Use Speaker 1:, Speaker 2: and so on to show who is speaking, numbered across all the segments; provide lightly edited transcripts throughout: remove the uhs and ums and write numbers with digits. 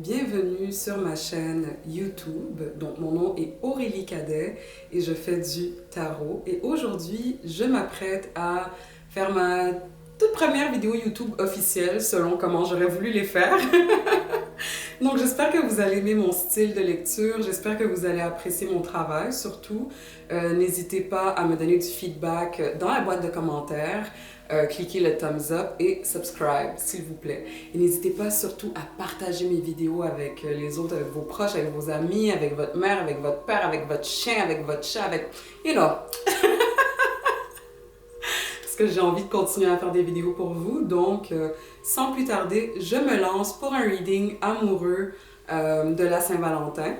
Speaker 1: bienvenue sur ma chaîne YouTube. Donc mon nom est Aurélie Cadet et je fais du tarot. Et aujourd'hui, je m'apprête à faire ma toute première vidéo YouTube officielle selon comment j'aurais voulu les faire. Donc j'espère que vous allez aimer mon style de lecture, j'espère que vous allez apprécier mon travail surtout. N'hésitez pas à me donner du feedback dans la boîte de commentaires. Cliquez le thumbs up et subscribe, s'il vous plaît. Et n'hésitez pas surtout à partager mes vidéos avec les autres, avec vos proches, avec vos amis, avec votre mère, avec votre père, avec votre chien, avec votre chat, avec... You know. Parce que j'ai envie de continuer à faire des vidéos pour vous. Donc, sans plus tarder, je me lance pour un reading amoureux de la Saint-Valentin.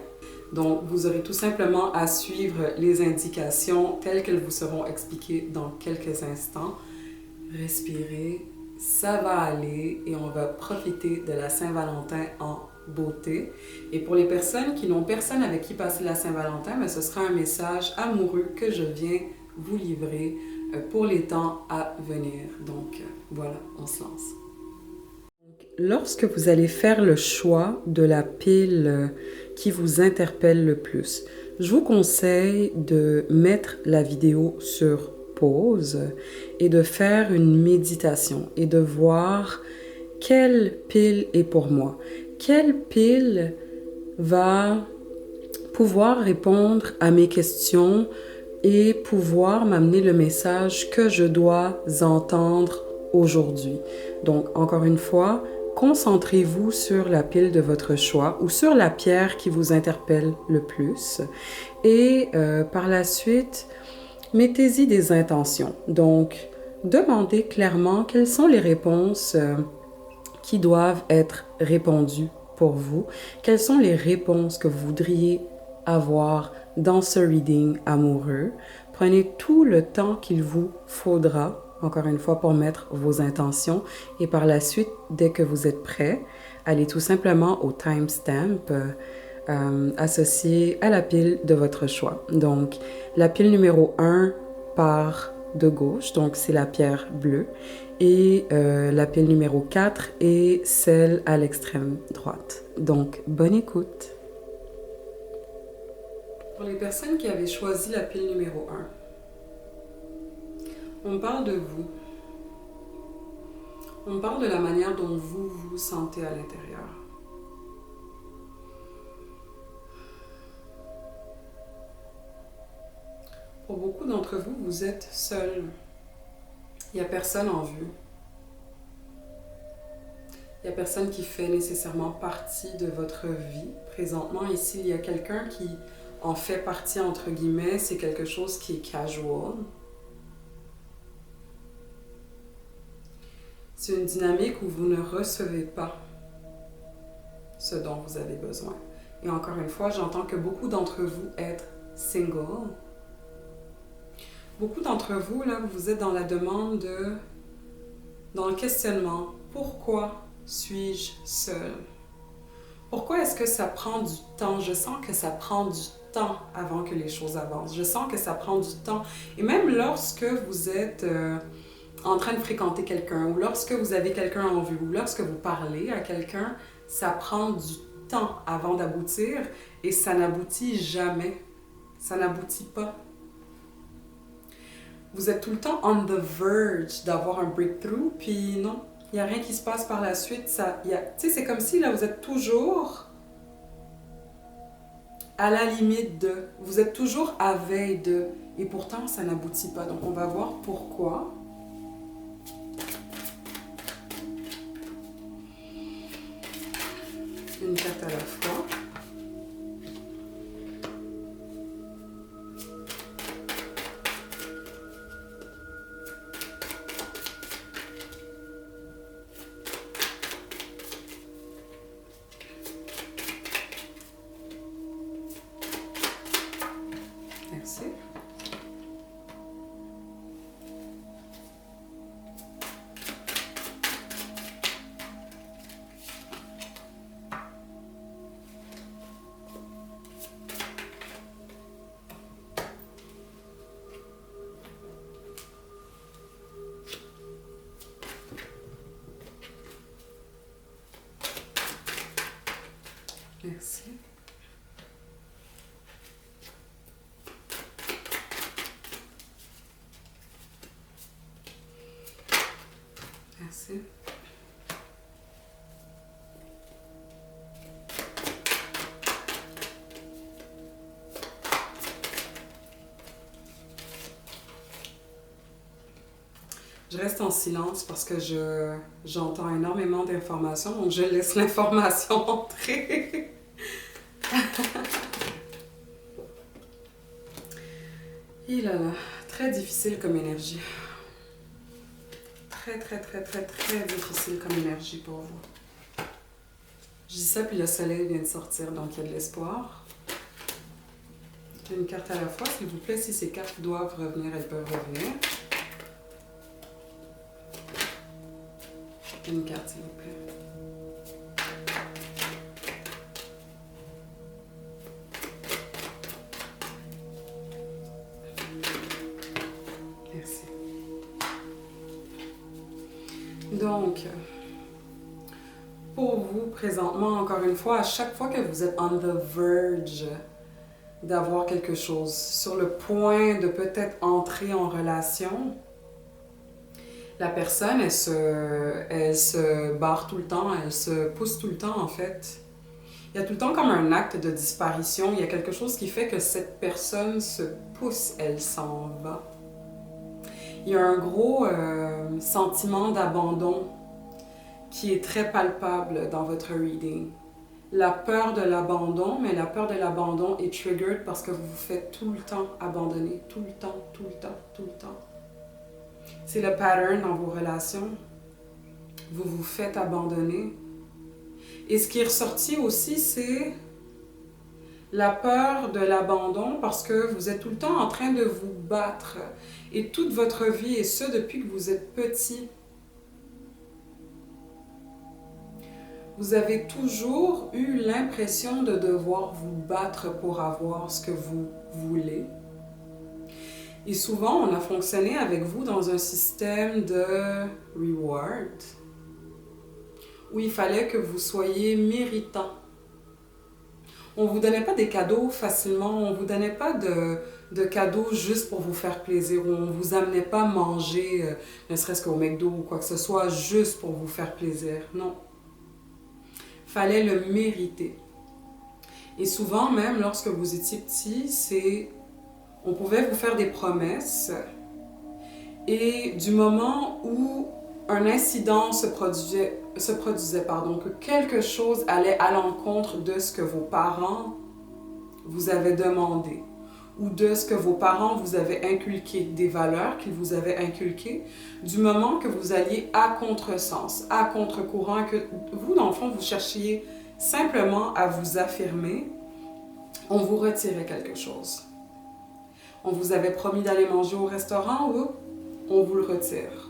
Speaker 1: Donc, vous aurez tout simplement à suivre les indications telles qu'elles vous seront expliquées dans quelques instants. Respirez, ça va aller et on va profiter de la Saint-Valentin en beauté. Et pour les personnes qui n'ont personne avec qui passer la Saint-Valentin, ce sera un message amoureux que je viens vous livrer pour les temps à venir. Donc voilà, on se lance. Lorsque vous allez faire le choix de la pile qui vous interpelle le plus, je vous conseille de mettre la vidéo sur pause et de faire une méditation et de voir quelle pile est pour moi. Quelle pile va pouvoir répondre à mes questions et pouvoir m'amener le message que je dois entendre aujourd'hui. Donc, encore une fois, concentrez-vous sur la pile de votre choix ou sur la pierre qui vous interpelle le plus. Et par la suite, mettez-y des intentions. Donc, demandez clairement quelles sont les réponses qui doivent être répondues pour vous. Quelles sont les réponses que vous voudriez avoir dans ce reading amoureux. Prenez tout le temps qu'il vous faudra, encore une fois, pour mettre vos intentions. Et par la suite, dès que vous êtes prêt, allez tout simplement au timestamp associé à la pile de votre choix. Donc, la pile numéro 1 part de gauche, donc c'est la pierre bleue. Et la pile numéro 4 est celle à l'extrême droite. Donc, bonne écoute. Pour les personnes qui avaient choisi la pile numéro 1, on parle de vous. On parle de la manière dont vous vous sentez à l'intérieur. Pour beaucoup d'entre vous, vous êtes seul. Il n'y a personne en vue. Il n'y a personne qui fait nécessairement partie de votre vie. Présentement, ici, il y a quelqu'un qui en fait partie, entre guillemets, c'est quelque chose qui est casual. C'est une dynamique où vous ne recevez pas ce dont vous avez besoin. Et encore une fois, j'entends que beaucoup d'entre vous êtes single. Beaucoup d'entre vous, là, vous êtes dans la demande dans le questionnement. Pourquoi suis-je seul? Pourquoi est-ce que ça prend du temps? Je sens que ça prend du temps avant que les choses avancent. Je sens que ça prend du temps. Et même lorsque vous êtes en train de fréquenter quelqu'un, ou lorsque vous avez quelqu'un en vue, ou lorsque vous parlez à quelqu'un, ça prend du temps avant d'aboutir et ça n'aboutit jamais. Ça n'aboutit pas. Vous êtes tout le temps on the verge d'avoir un breakthrough, puis non, il n'y a rien qui se passe par la suite. C'est comme si là, vous êtes toujours à la limite de, vous êtes toujours à veille de, et pourtant ça n'aboutit pas. Donc on va voir pourquoi. Une carte à la fois. Merci. Merci. Merci. Je reste en silence parce que j'entends énormément d'informations, donc je laisse l'information entrer. Et là là, très difficile comme énergie. Très, très, très, très, très difficile comme énergie pour vous. Je dis ça, puis le soleil vient de sortir, donc il y a de l'espoir. Une carte à la fois, s'il vous plaît. Si ces cartes doivent revenir, elles peuvent revenir. Une carte, s'il vous plaît. Merci. Donc, pour vous, présentement, encore une fois, à chaque fois que vous êtes on the verge d'avoir quelque chose, sur le point de peut-être entrer en relation, la personne, elle se barre tout le temps, elle se pousse tout le temps, en fait. Il y a tout le temps comme un acte de disparition. Il y a quelque chose qui fait que cette personne se pousse, elle s'en va. Il y a un gros sentiment d'abandon qui est très palpable dans votre reading. La peur de l'abandon, mais la peur de l'abandon est triggered parce que vous vous faites tout le temps abandonner. Tout le temps, tout le temps, tout le temps. C'est le pattern dans vos relations. Vous vous faites abandonner. Et ce qui est ressorti aussi, c'est la peur de l'abandon parce que vous êtes tout le temps en train de vous battre. Et toute votre vie, et ce depuis que vous êtes petit, vous avez toujours eu l'impression de devoir vous battre pour avoir ce que vous voulez. Et souvent, on a fonctionné avec vous dans un système de reward, où il fallait que vous soyez méritant. On ne vous donnait pas des cadeaux facilement, on ne vous donnait pas de cadeaux juste pour vous faire plaisir, on ne vous amenait pas manger, ne serait-ce qu'au McDo ou quoi que ce soit, juste pour vous faire plaisir. Non. Fallait le mériter. Et souvent, même lorsque vous étiez petit, on pouvait vous faire des promesses et du moment où un incident se produisait, que quelque chose allait à l'encontre de ce que vos parents vous avaient demandé ou de ce que vos parents vous avaient inculqué, des valeurs qu'ils vous avaient inculquées, du moment que vous alliez à contresens, à contre-courant, que vous, dans le fond, vous cherchiez simplement à vous affirmer, on vous retirait quelque chose. On vous avait promis d'aller manger au restaurant, ou on vous le retire.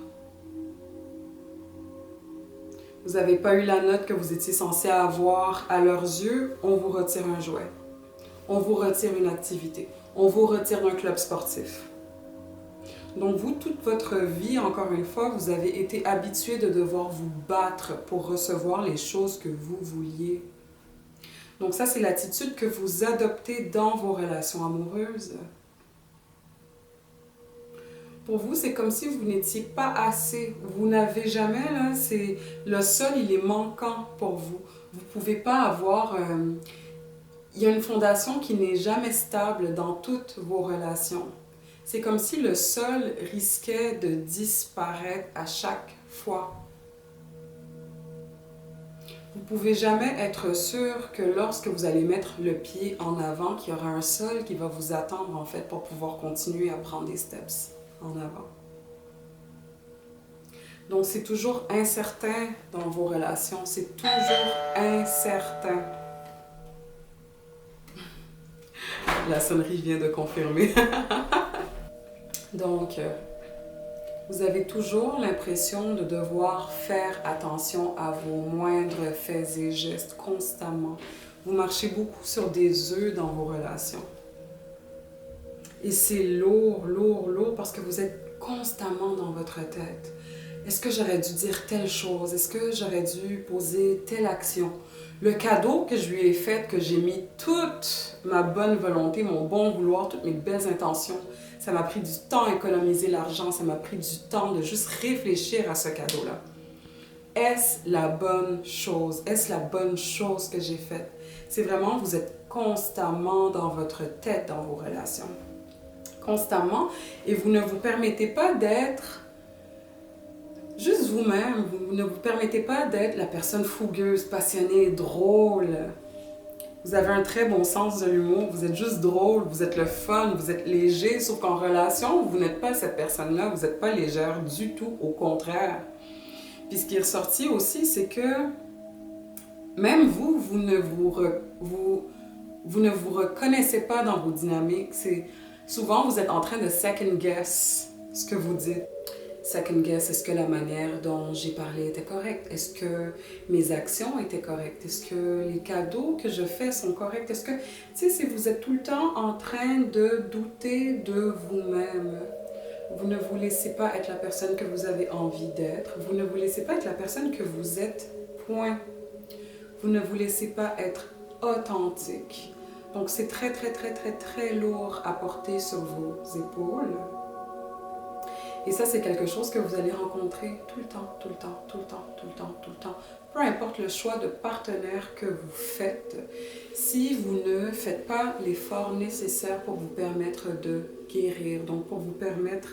Speaker 1: Vous n'avez pas eu la note que vous étiez censé avoir à leurs yeux, on vous retire un jouet. On vous retire une activité. On vous retire d'un club sportif. Donc vous, toute votre vie, encore une fois, vous avez été habitué de devoir vous battre pour recevoir les choses que vous vouliez. Donc ça, c'est l'attitude que vous adoptez dans vos relations amoureuses. Pour vous, c'est comme si vous n'étiez pas assez. Vous n'avez jamais, là, le sol, il est manquant pour vous. Vous ne pouvez pas avoir... il y a une fondation qui n'est jamais stable dans toutes vos relations. C'est comme si le sol risquait de disparaître à chaque fois. Vous ne pouvez jamais être sûr que lorsque vous allez mettre le pied en avant, qu'il y aura un sol qui va vous attendre, en fait, pour pouvoir continuer à prendre des steps en avant. Donc, c'est toujours incertain dans vos relations. C'est toujours incertain. La sonnerie vient de confirmer. Donc, vous avez toujours l'impression de devoir faire attention à vos moindres faits et gestes constamment. Vous marchez beaucoup sur des œufs dans vos relations. Et c'est lourd, lourd, lourd parce que vous êtes constamment dans votre tête. est-ce que j'aurais dû dire telle chose? Est-ce que j'aurais dû poser telle action? Le cadeau que je lui ai fait, que j'ai mis toute ma bonne volonté, mon bon vouloir, toutes mes belles intentions, ça m'a pris du temps à économiser l'argent, ça m'a pris du temps de juste réfléchir à ce cadeau-là. Est-ce la bonne chose? Est-ce la bonne chose que j'ai faite? C'est vraiment, vous êtes constamment dans votre tête, dans vos relations. Constamment. Et vous ne vous permettez pas d'être juste vous-même. Vous ne vous permettez pas d'être la personne fougueuse, passionnée, drôle. Vous avez un très bon sens de l'humour. Vous êtes juste drôle, vous êtes le fun, vous êtes léger. Sauf qu'en relation, vous n'êtes pas cette personne-là. Vous n'êtes pas légère du tout. Au contraire. Puis ce qui est ressorti aussi, c'est que même vous, vous ne vous reconnaissez pas dans vos dynamiques. Souvent, vous êtes en train de second guess ce que vous dites. Second guess, est-ce que la manière dont j'ai parlé était correcte? Est-ce que mes actions étaient correctes? Est-ce que les cadeaux que je fais sont corrects? Est-ce que, tu sais, si vous êtes tout le temps en train de douter de vous-même, vous ne vous laissez pas être la personne que vous avez envie d'être. Vous ne vous laissez pas être la personne que vous êtes, point. Vous ne vous laissez pas être authentique. Donc, c'est très, très, très, très, très lourd à porter sur vos épaules. Et ça, c'est quelque chose que vous allez rencontrer tout le temps, tout le temps, tout le temps, tout le temps, tout le temps. Peu importe le choix de partenaire que vous faites, si vous ne faites pas l'effort nécessaire pour vous permettre de guérir, donc pour vous permettre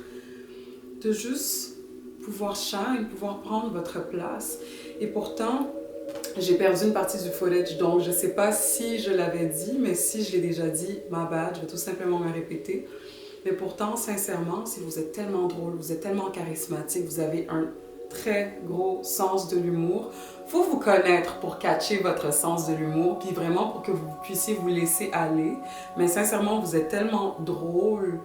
Speaker 1: de juste pouvoir shine, pouvoir prendre votre place. Et pourtant, j'ai perdu une partie du footage, donc je ne sais pas si je l'avais dit, mais si je l'ai déjà dit, my bad, je vais tout simplement me répéter. Mais pourtant, sincèrement, si vous êtes tellement drôle, vous êtes tellement charismatique, vous avez un très gros sens de l'humour, il faut vous connaître pour catcher votre sens de l'humour, puis vraiment pour que vous puissiez vous laisser aller. Mais sincèrement, vous êtes tellement drôle.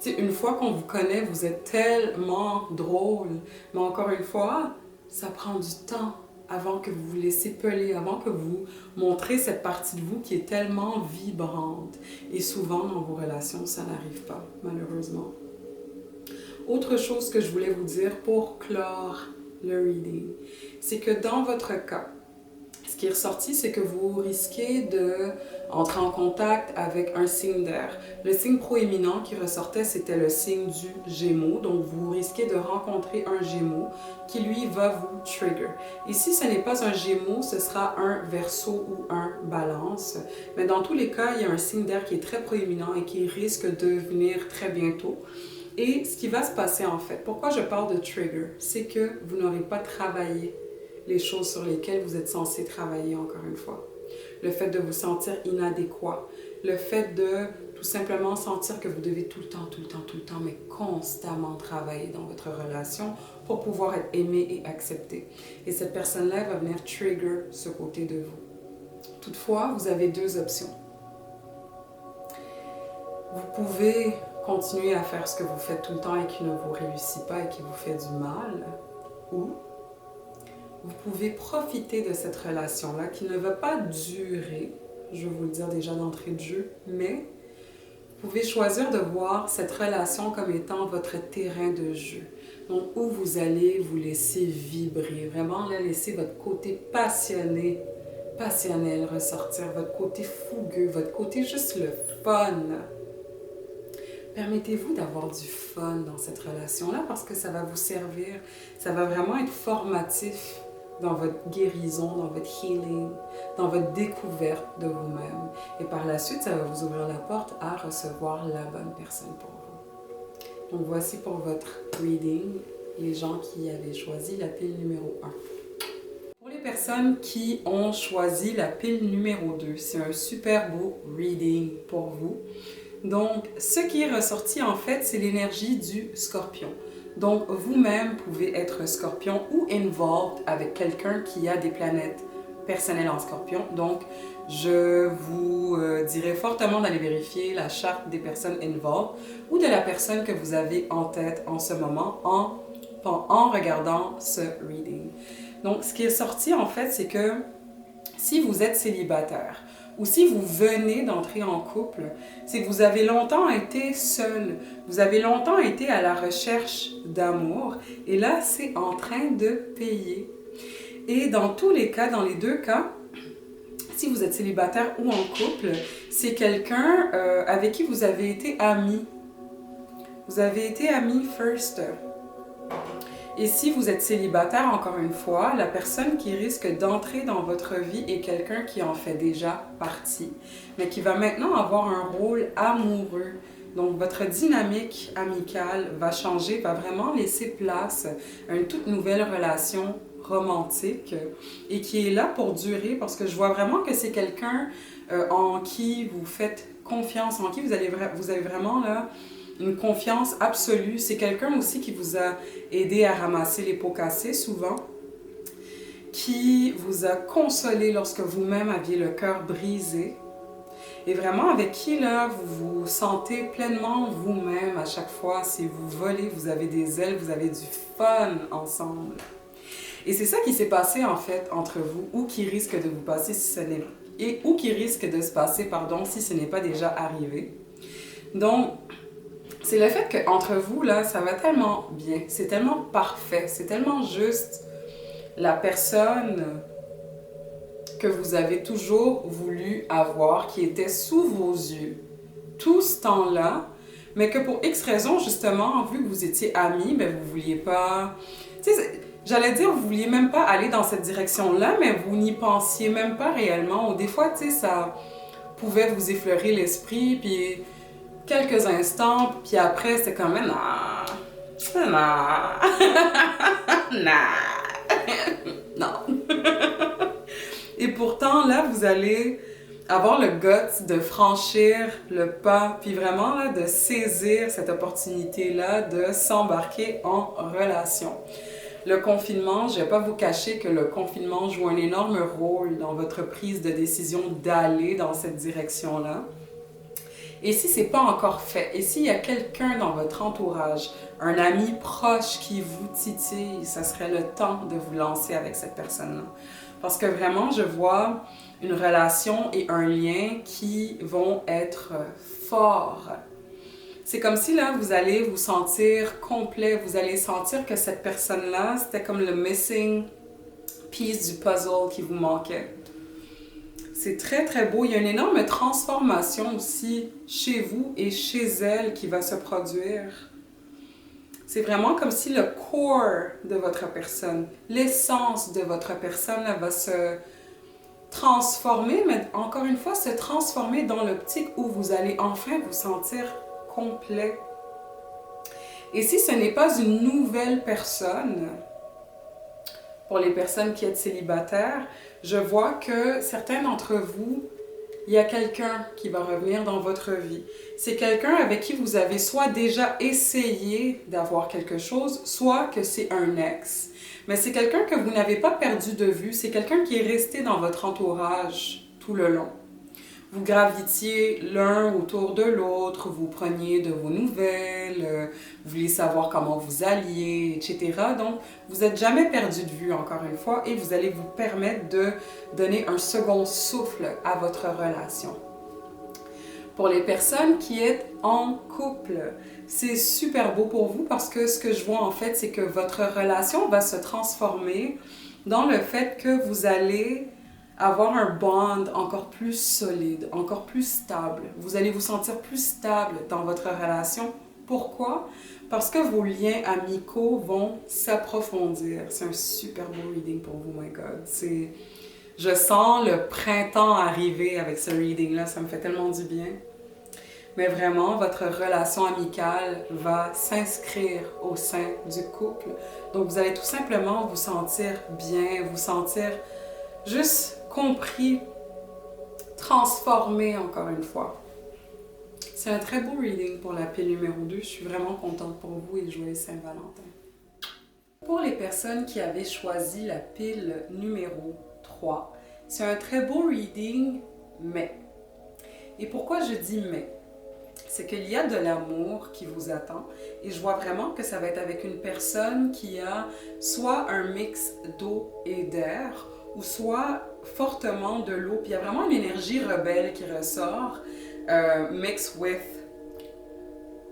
Speaker 1: Tu sais, une fois qu'on vous connaît, vous êtes tellement drôle. Mais encore une fois, ça prend du temps avant que vous vous laissez peler, avant que vous montrez cette partie de vous qui est tellement vibrante. Et souvent, dans vos relations, ça n'arrive pas, malheureusement. Autre chose que je voulais vous dire pour clore le reading, c'est que dans votre cas, ce qui est ressorti, c'est que vous risquez d'entrer en contact avec un signe d'air. Le signe proéminent qui ressortait, c'était le signe du Gémeaux. Donc, vous risquez de rencontrer un Gémeaux qui, lui, va vous trigger. Et si ce n'est pas un Gémeaux, ce sera un Verseau ou un Balance. Mais dans tous les cas, il y a un signe d'air qui est très proéminent et qui risque de venir très bientôt. Et ce qui va se passer, en fait, pourquoi je parle de trigger, c'est que vous n'aurez pas travaillé les choses sur lesquelles vous êtes censé travailler, encore une fois. Le fait de vous sentir inadéquat, le fait de tout simplement sentir que vous devez tout le temps, mais constamment travailler dans votre relation pour pouvoir être aimé et accepté. Et cette personne-là va venir trigger ce côté de vous. Toutefois, vous avez deux options. Vous pouvez continuer à faire ce que vous faites tout le temps et qui ne vous réussit pas et qui vous fait du mal, ou vous pouvez profiter de cette relation-là qui ne va pas durer, je vais vous le dire déjà d'entrée de jeu, mais vous pouvez choisir de voir cette relation comme étant votre terrain de jeu. Donc, où vous allez vous laisser vibrer, vraiment là, laisser votre côté passionné, passionnel ressortir, votre côté fougueux, votre côté juste le fun. Permettez-vous d'avoir du fun dans cette relation-là parce que ça va vous servir, ça va vraiment être formatif dans votre guérison, dans votre healing, dans votre découverte de vous-même. Et par la suite, ça va vous ouvrir la porte à recevoir la bonne personne pour vous. Donc voici pour votre reading, les gens qui avaient choisi la pile numéro 1. Pour les personnes qui ont choisi la pile numéro 2, c'est un super beau reading pour vous. Donc, ce qui est ressorti en fait, c'est l'énergie du scorpion. Donc, vous-même pouvez être scorpion ou involved avec quelqu'un qui a des planètes personnelles en scorpion. Donc, je vous dirais fortement d'aller vérifier la charte des personnes involved ou de la personne que vous avez en tête en ce moment en regardant ce reading. Donc, ce qui est sorti en fait, c'est que si vous êtes célibataire, ou si vous venez d'entrer en couple, c'est que vous avez longtemps été seul, vous avez longtemps été à la recherche d'amour, et là, c'est en train de payer. Et dans tous les cas, dans les deux cas, si vous êtes célibataire ou en couple, c'est quelqu'un avec qui vous avez été amis. Vous avez été amis first. Et si vous êtes célibataire, encore une fois, la personne qui risque d'entrer dans votre vie est quelqu'un qui en fait déjà partie, mais qui va maintenant avoir un rôle amoureux. Donc, votre dynamique amicale va changer, va vraiment laisser place à une toute nouvelle relation romantique et qui est là pour durer parce que je vois vraiment que c'est quelqu'un en qui vous faites confiance, en qui vous avez vraiment là une confiance absolue. C'est quelqu'un aussi qui vous a aidé à ramasser les pots cassés souvent, qui vous a consolé lorsque vous-même aviez le cœur brisé et vraiment avec qui là vous vous sentez pleinement vous-même à chaque fois. Si vous volez, vous avez des ailes, vous avez du fun ensemble. Et c'est ça qui s'est passé en fait entre vous, ou qui risque de vous passer si ce n'est ou qui risque de se passer, pardon, si ce n'est pas déjà arrivé. Donc, c'est le fait qu'entre vous, là, ça va tellement bien, c'est tellement parfait, c'est tellement juste la personne que vous avez toujours voulu avoir, qui était sous vos yeux tout ce temps-là, mais que pour X raisons, justement, vu que vous étiez amis, ben vous vouliez pas... Tu sais, j'allais dire, vous vouliez même pas aller dans cette direction-là, mais vous n'y pensiez même pas réellement. Ou des fois, tu sais, ça pouvait vous effleurer l'esprit, puis quelques instants, puis après, c'était comme, non, non. Et pourtant, là, vous allez avoir le guts de franchir le pas, puis vraiment, là, de saisir cette opportunité-là de s'embarquer en relation. Le confinement, je ne vais pas vous cacher que le confinement joue un énorme rôle dans votre prise de décision d'aller dans cette direction-là. Et si ce n'est pas encore fait, et s'il y a quelqu'un dans votre entourage, un ami proche qui vous titille, ça serait le temps de vous lancer avec cette personne-là. Parce que vraiment, je vois une relation et un lien qui vont être forts. C'est comme si là, vous allez vous sentir complet, vous allez sentir que cette personne-là, c'était comme le missing piece du puzzle qui vous manquait. C'est très, très beau. Il y a une énorme transformation aussi chez vous et chez elle qui va se produire. C'est vraiment comme si le core de votre personne, l'essence de votre personne là, va se transformer, mais encore une fois, se transformer dans l'optique où vous allez enfin vous sentir complet. Et si ce n'est pas une nouvelle personne, pour les personnes qui êtes célibataires, je vois que certains d'entre vous, il y a quelqu'un qui va revenir dans votre vie. C'est quelqu'un avec qui vous avez soit déjà essayé d'avoir quelque chose, soit que c'est un ex. Mais c'est quelqu'un que vous n'avez pas perdu de vue, c'est quelqu'un qui est resté dans votre entourage tout le long. Vous gravitiez l'un autour de l'autre, vous preniez de vos nouvelles, vous vouliez savoir comment vous alliez, etc. Donc, vous n'êtes jamais perdu de vue, encore une fois, et vous allez vous permettre de donner un second souffle à votre relation. Pour les personnes qui êtes en couple, c'est super beau pour vous parce que ce que je vois en fait, c'est que votre relation va se transformer dans le fait que vous allez avoir un bond encore plus solide, encore plus stable. Vous allez vous sentir plus stable dans votre relation. Pourquoi? Parce que vos liens amicaux vont s'approfondir. C'est un super beau reading pour vous, my God. Je sens le printemps arriver avec ce reading-là. Ça me fait tellement du bien. Mais vraiment, votre relation amicale va s'inscrire au sein du couple. Donc, vous allez tout simplement vous sentir bien, vous sentir juste compris, transformé encore une fois. C'est un très beau reading pour la pile numéro 2. Je suis vraiment contente pour vous et joyeux Saint-Valentin. Pour les personnes qui avaient choisi la pile numéro 3, c'est un très beau reading, mais. Et pourquoi je dis mais? C'est qu'il y a de l'amour qui vous attend et je vois vraiment que ça va être avec une personne qui a soit un mix d'eau et d'air ou soit fortement de l'eau, puis il y a vraiment une énergie rebelle qui ressort, mixed with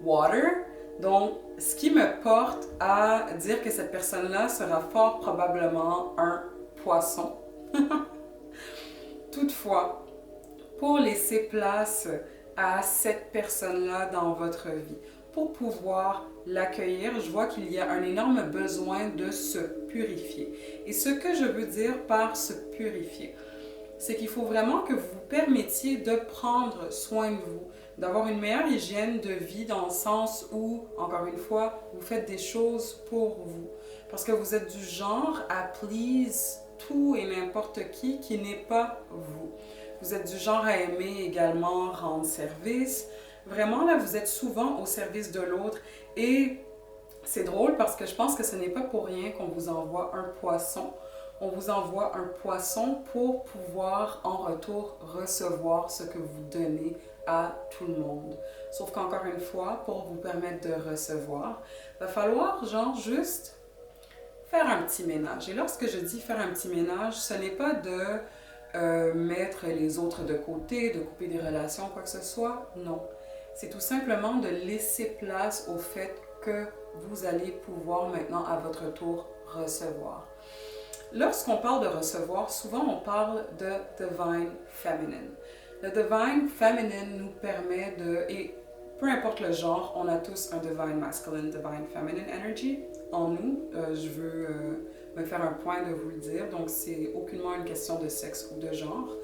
Speaker 1: water. Donc, ce qui me porte à dire que cette personne-là sera fort probablement un poisson. Toutefois, pour laisser place à cette personne-là dans votre vie, pour pouvoir l'accueillir, je vois qu'il y a un énorme besoin de se purifier. Et ce que je veux dire par se purifier, c'est qu'il faut vraiment que vous vous permettiez de prendre soin de vous, d'avoir une meilleure hygiène de vie dans le sens où, encore une fois, vous faites des choses pour vous. Parce que vous êtes du genre à please tout et n'importe qui n'est pas vous. Vous êtes du genre à aimer également rendre service. Vraiment, là, vous êtes souvent au service de l'autre. Et c'est drôle parce que je pense que ce n'est pas pour rien qu'on vous envoie un poisson. On vous envoie un poisson pour pouvoir en retour recevoir ce que vous donnez à tout le monde. Sauf qu'encore une fois, pour vous permettre de recevoir, il va falloir genre juste faire un petit ménage. Et lorsque je dis faire un petit ménage, ce n'est pas de mettre les autres de côté, de couper des relations, quoi que ce soit. Non. C'est tout simplement de laisser place au fait que vous allez pouvoir maintenant à votre tour recevoir. Lorsqu'on parle de recevoir, souvent on parle de Divine Feminine. Le Divine Feminine nous permet de, et peu importe le genre, on a tous un Divine Masculine, Divine Feminine Energy en nous. Je veux me faire un point de vous le dire, donc c'est aucunement une question de sexe ou de genre.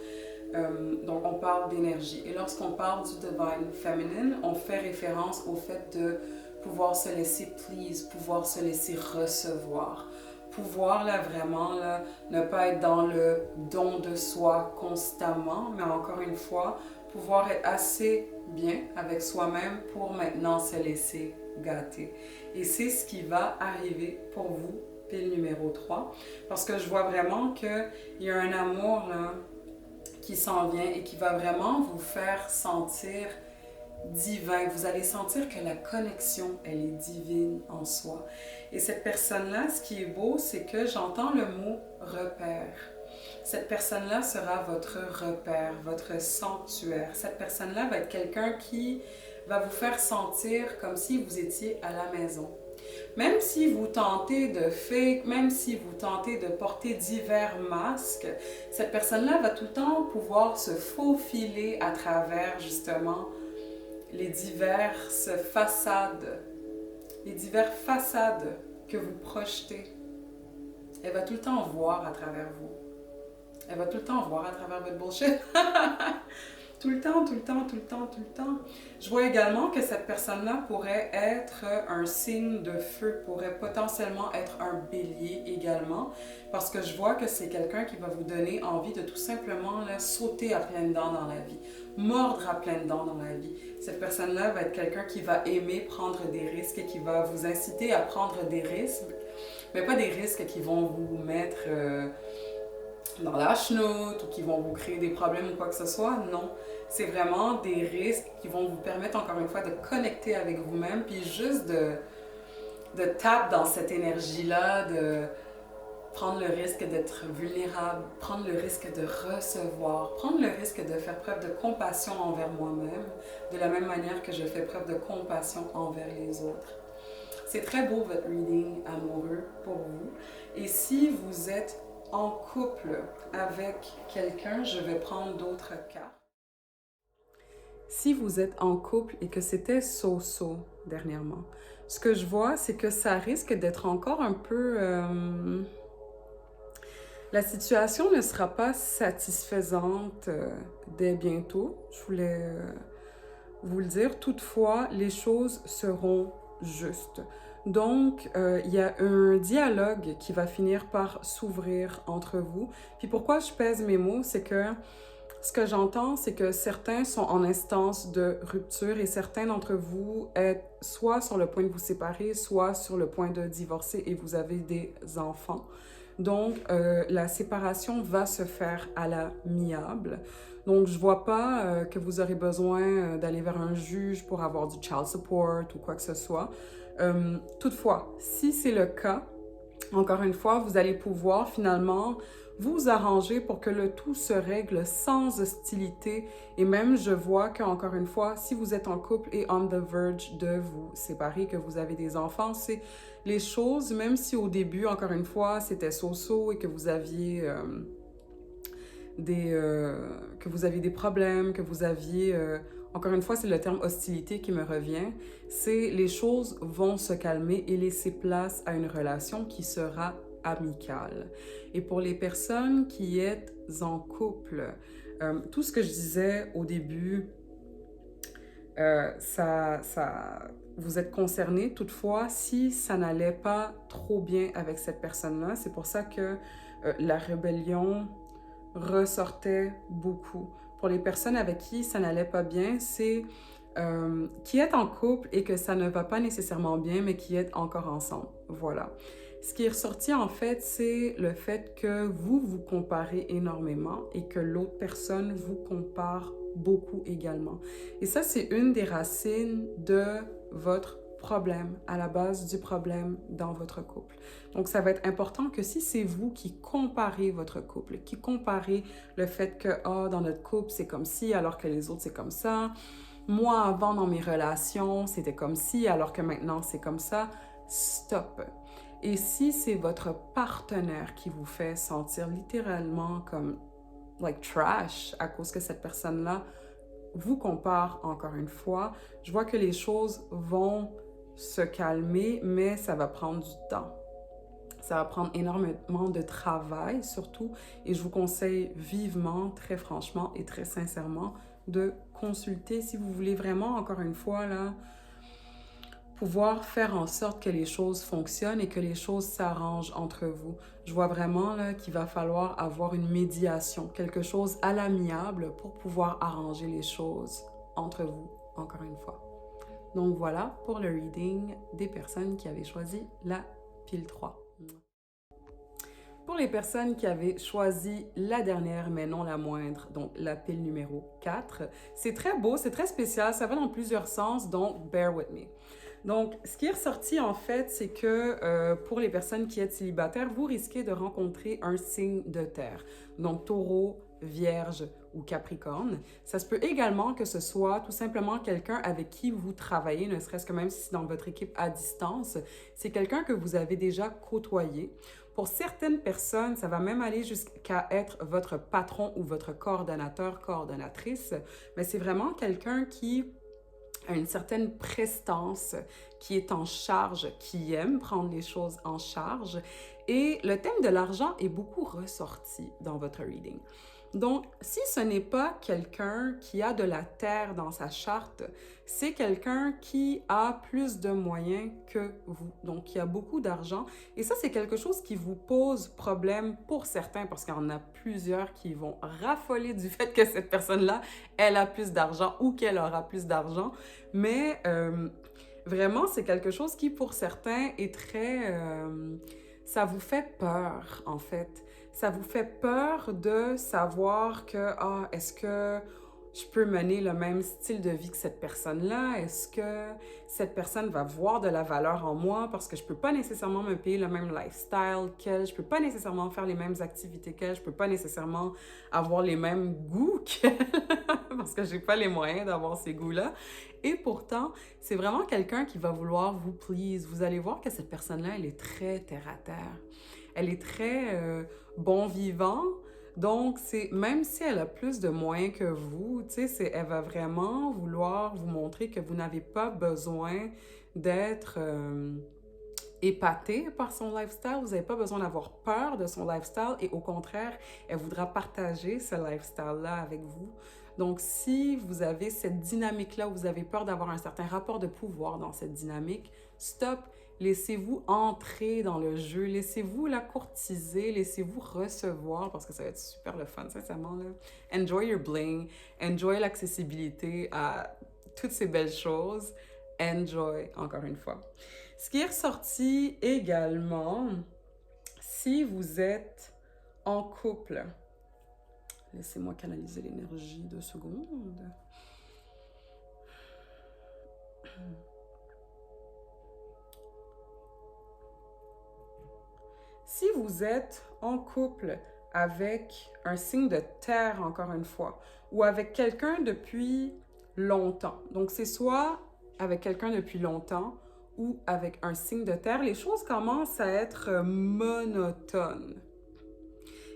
Speaker 1: Donc on parle d'énergie. Et lorsqu'on parle du Divine Feminine, on fait référence au fait de pouvoir se laisser please, pouvoir se laisser recevoir. Pouvoir là vraiment là, ne pas être dans le don de soi constamment, mais encore une fois, pouvoir être assez bien avec soi-même pour maintenant se laisser gâter. Et c'est ce qui va arriver pour vous, pile numéro 3, parce que je vois vraiment qu'il y a un amour là, qui s'en vient et qui va vraiment vous faire sentir divin. Vous allez sentir que la connexion, elle est divine en soi. Et cette personne-là, ce qui est beau, c'est que j'entends le mot repère. Cette personne-là sera votre repère, votre sanctuaire. Cette personne-là va être quelqu'un qui va vous faire sentir comme si vous étiez à la maison. Même si vous tentez de fake, même si vous tentez de porter divers masques, cette personne-là va tout le temps pouvoir se faufiler à travers justement les diverses façades que vous projetez. Elle va tout le temps voir à travers vous. Elle va tout le temps voir à travers votre bullshit. Tout le temps. Je vois également que cette personne-là pourrait être un signe de feu, pourrait potentiellement être un bélier également, parce que je vois que c'est quelqu'un qui va vous donner envie de tout simplement là, sauter à pleines dents dans la vie, mordre à pleines dents dans la vie. Cette personne-là va être quelqu'un qui va aimer prendre des risques et qui va vous inciter à prendre des risques, mais pas des risques qui vont vous mettre dans la chenoute ou qui vont vous créer des problèmes ou quoi que ce soit. Non, c'est vraiment des risques qui vont vous permettre encore une fois de connecter avec vous-même, puis juste de taper dans cette énergie-là, de prendre le risque d'être vulnérable, prendre le risque de recevoir, prendre le risque de faire preuve de compassion envers moi-même, de la même manière que je fais preuve de compassion envers les autres. C'est très beau votre reading amoureux pour vous. Et si vous êtes en couple avec quelqu'un, je vais prendre d'autres cartes. Si vous êtes en couple et que c'était so-so dernièrement, ce que je vois, c'est que ça risque d'être encore un peu... La situation ne sera pas satisfaisante dès bientôt, je voulais vous le dire. Toutefois, les choses seront justes. Donc, il y a un dialogue qui va finir par s'ouvrir entre vous. Puis pourquoi je pèse mes mots, c'est que ce que j'entends, c'est que certains sont en instance de rupture et certains d'entre vous êtes soit sur le point de vous séparer, soit sur le point de divorcer et vous avez des enfants. Donc, la séparation va se faire à l'amiable. Donc, je ne vois pas que vous aurez besoin d'aller vers un juge pour avoir du child support ou quoi que ce soit. Toutefois, si c'est le cas, Encore une fois, vous allez pouvoir finalement vous arranger pour que le tout se règle sans hostilité. Et même, je vois qu'encore une fois, si vous êtes en couple et on the verge de vous séparer, que vous avez des enfants, c'est les choses, même si au début, encore une fois, c'était so-so et que vous aviez des problèmes, que vous aviez... encore une fois, c'est le terme hostilité qui me revient. C'est les choses vont se calmer et laisser place à une relation qui sera amicale. Et pour les personnes qui êtes en couple, tout ce que je disais au début, vous êtes concerné. Toutefois, si ça n'allait pas trop bien avec cette personne-là, c'est pour ça que la rébellion ressortait beaucoup. Pour les personnes avec qui ça n'allait pas bien, c'est qui est en couple et que ça ne va pas nécessairement bien, mais qui est encore ensemble. Voilà. Ce qui est ressorti en fait, c'est le fait que vous vous comparez énormément et que l'autre personne vous compare beaucoup également. Et ça, c'est une des racines de votre problème, à la base du problème dans votre couple. Donc, ça va être important que si c'est vous qui comparez votre couple, qui comparez le fait que, ah, dans notre couple, c'est comme ci, alors que les autres, c'est comme ça. Moi, avant, dans mes relations, c'était comme ci, alors que maintenant, c'est comme ça. Stop. Et si c'est votre partenaire qui vous fait sentir littéralement comme like trash à cause que cette personne-là vous compare encore une fois, je vois que les choses vont se calmer, mais ça va prendre du temps. Ça va prendre énormément de travail surtout et je vous conseille vivement, très franchement et très sincèrement de consulter si vous voulez vraiment, encore une fois, là, pouvoir faire en sorte que les choses fonctionnent et que les choses s'arrangent entre vous. Je vois vraiment là qu'il va falloir avoir une médiation, quelque chose à l'amiable pour pouvoir arranger les choses entre vous, encore une fois. Donc voilà pour le reading des personnes qui avaient choisi la pile 3. Pour les personnes qui avaient choisi la dernière mais non la moindre, donc la pile numéro 4, c'est très beau, c'est très spécial, ça va dans plusieurs sens, donc bear with me. Donc, ce qui est ressorti en fait, c'est que pour les personnes qui êtes célibataires, vous risquez de rencontrer un signe de terre. Donc, taureau, vierge ou capricorne. Ça se peut également que ce soit tout simplement quelqu'un avec qui vous travaillez, ne serait-ce que même si c'est dans votre équipe à distance, c'est quelqu'un que vous avez déjà côtoyé. Pour certaines personnes, ça va même aller jusqu'à être votre patron ou votre coordonnateur, coordonnatrice, mais c'est vraiment quelqu'un qui a une certaine prestance, qui est en charge, qui aime prendre les choses en charge. Et le thème de l'argent est beaucoup ressorti dans votre reading. Donc, si ce n'est pas quelqu'un qui a de la terre dans sa charte, c'est quelqu'un qui a plus de moyens que vous, donc qui a beaucoup d'argent. Et ça, c'est quelque chose qui vous pose problème pour certains, parce qu'il y en a plusieurs qui vont raffoler du fait que cette personne-là, elle a plus d'argent ou qu'elle aura plus d'argent. Mais vraiment, c'est quelque chose qui, pour certains, est très... ça vous fait peur, en fait. Ça vous fait peur de savoir que, ah, est-ce que je peux mener le même style de vie que cette personne-là? Est-ce que cette personne va voir de la valeur en moi parce que je peux pas nécessairement me payer le même lifestyle qu'elle, je peux pas nécessairement faire les mêmes activités qu'elle, je peux pas nécessairement avoir les mêmes goûts qu'elle parce que j'ai pas les moyens d'avoir ces goûts-là. Et pourtant, c'est vraiment quelqu'un qui va vouloir vous please. Vous allez voir que cette personne-là, elle est très terre à terre. Elle est très bon vivant. Donc, même si elle a plus de moyens que vous, elle va vraiment vouloir vous montrer que vous n'avez pas besoin d'être épaté par son lifestyle. Vous n'avez pas besoin d'avoir peur de son lifestyle et au contraire, elle voudra partager ce lifestyle-là avec vous. Donc, si vous avez cette dynamique-là, où vous avez peur d'avoir un certain rapport de pouvoir dans cette dynamique, stop, laissez-vous entrer dans le jeu, laissez-vous la courtiser, laissez-vous recevoir, parce que ça va être super le fun, sincèrement, là. Enjoy your bling, enjoy l'accessibilité à toutes ces belles choses, enjoy, encore une fois. Ce qui est ressorti également, si vous êtes en couple, laissez-moi canaliser l'énergie 2 secondes. vous êtes en couple avec un signe de terre, encore une fois, ou avec quelqu'un depuis longtemps, donc c'est soit avec quelqu'un depuis longtemps ou avec un signe de terre, les choses commencent à être monotones.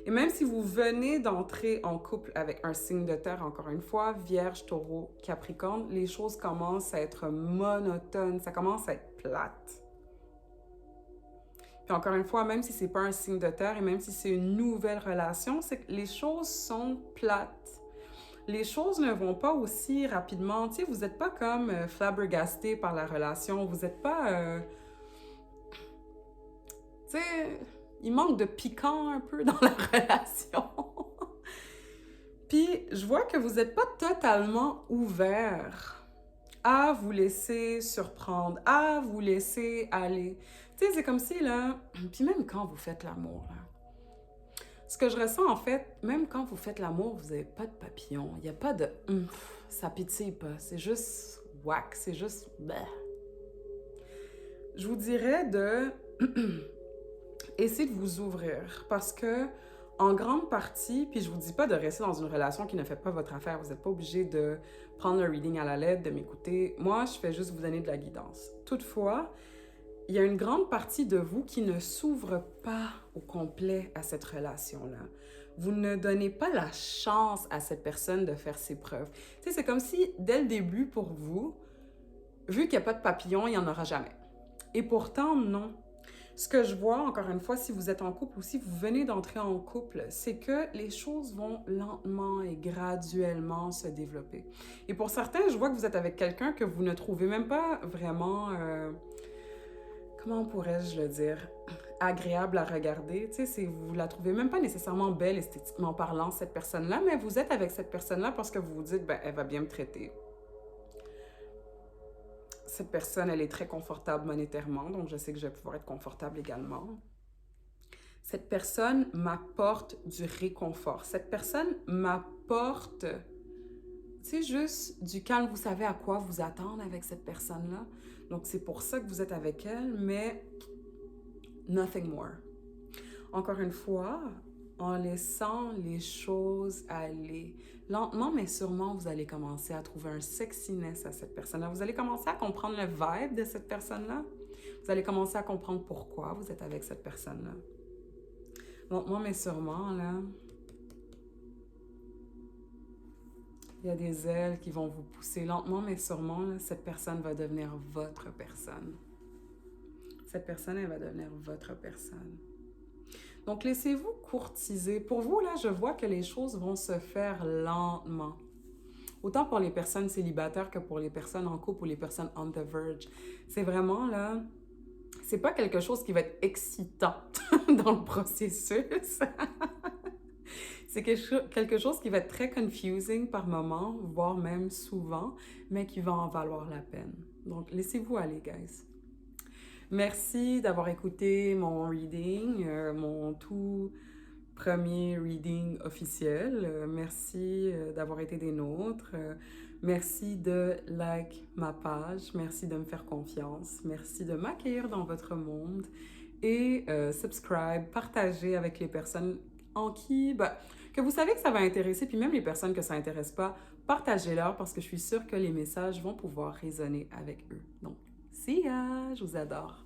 Speaker 1: Et même si vous venez d'entrer en couple avec un signe de terre, encore une fois, Vierge, Taureau, Capricorne, les choses commencent à être monotones, ça commence à être plate. Puis encore une fois, même si c'est pas un signe de terre et même si c'est une nouvelle relation, c'est que les choses sont plates. Les choses ne vont pas aussi rapidement. Tu sais, vous n'êtes pas comme flabbergasté par la relation. Vous n'êtes pas... tu sais, il manque de piquant un peu dans la relation. Puis, je vois que vous n'êtes pas totalement ouvert à vous laisser surprendre, à vous laisser aller. Tu sais, c'est comme si, là... Puis même quand vous faites l'amour, là, ce que je ressens, en fait, même quand vous faites l'amour, vous n'avez pas de papillon. Il n'y a pas de ça pétille pas. C'est juste whack. C'est juste bleh. Je vous dirais de essayer de vous ouvrir parce que, en grande partie, puis je vous dis pas de rester dans une relation qui ne fait pas votre affaire. Vous n'êtes pas obligé de prendre le reading à la lettre, de m'écouter. Moi, je fais juste vous donner de la guidance. Toutefois, il y a une grande partie de vous qui ne s'ouvre pas au complet à cette relation-là. Vous ne donnez pas la chance à cette personne de faire ses preuves. Tu sais, c'est comme si, dès le début, pour vous, vu qu'il n'y a pas de papillon, il n'y en aura jamais. Et pourtant, non. Ce que je vois, encore une fois, si vous êtes en couple ou si vous venez d'entrer en couple, c'est que les choses vont lentement et graduellement se développer. Et pour certains, je vois que vous êtes avec quelqu'un que vous ne trouvez même pas vraiment... comment pourrais-je le dire, agréable à regarder. Tu sais, vous la trouvez même pas nécessairement belle esthétiquement parlant, cette personne-là, mais vous êtes avec cette personne-là parce que vous vous dites, ben, elle va bien me traiter. Cette personne, elle est très confortable monétairement, donc je sais que je vais pouvoir être confortable également. Cette personne m'apporte du réconfort. Cette personne m'apporte... C'est juste du calme, vous savez à quoi vous attendre avec cette personne-là. Donc, c'est pour ça que vous êtes avec elle, mais nothing more. Encore une fois, en laissant les choses aller, lentement mais sûrement, vous allez commencer à trouver un sexiness à cette personne-là. Vous allez commencer à comprendre le vibe de cette personne-là. Vous allez commencer à comprendre pourquoi vous êtes avec cette personne-là. Lentement mais sûrement, là... Il y a des ailes qui vont vous pousser lentement, mais sûrement, là, cette personne va devenir votre personne. Cette personne, elle va devenir votre personne. Donc, laissez-vous courtiser. Pour vous, là, je vois que les choses vont se faire lentement. Autant pour les personnes célibataires que pour les personnes en couple ou les personnes on the verge. C'est vraiment, là, c'est pas quelque chose qui va être excitant dans le processus. C'est quelque chose qui va être très confusing par moment, voire même souvent, mais qui va en valoir la peine. Donc, laissez-vous aller, guys. Merci d'avoir écouté mon reading, mon tout premier reading officiel. Merci d'avoir été des nôtres. Merci de like ma page. Merci de me faire confiance. Merci de m'accueillir dans votre monde. Et subscribe, partagez avec les personnes en qui, que vous savez que ça va intéresser, puis même les personnes que ça intéresse pas, partagez-leur parce que je suis sûre que les messages vont pouvoir résonner avec eux. Donc, see ya! Je vous adore!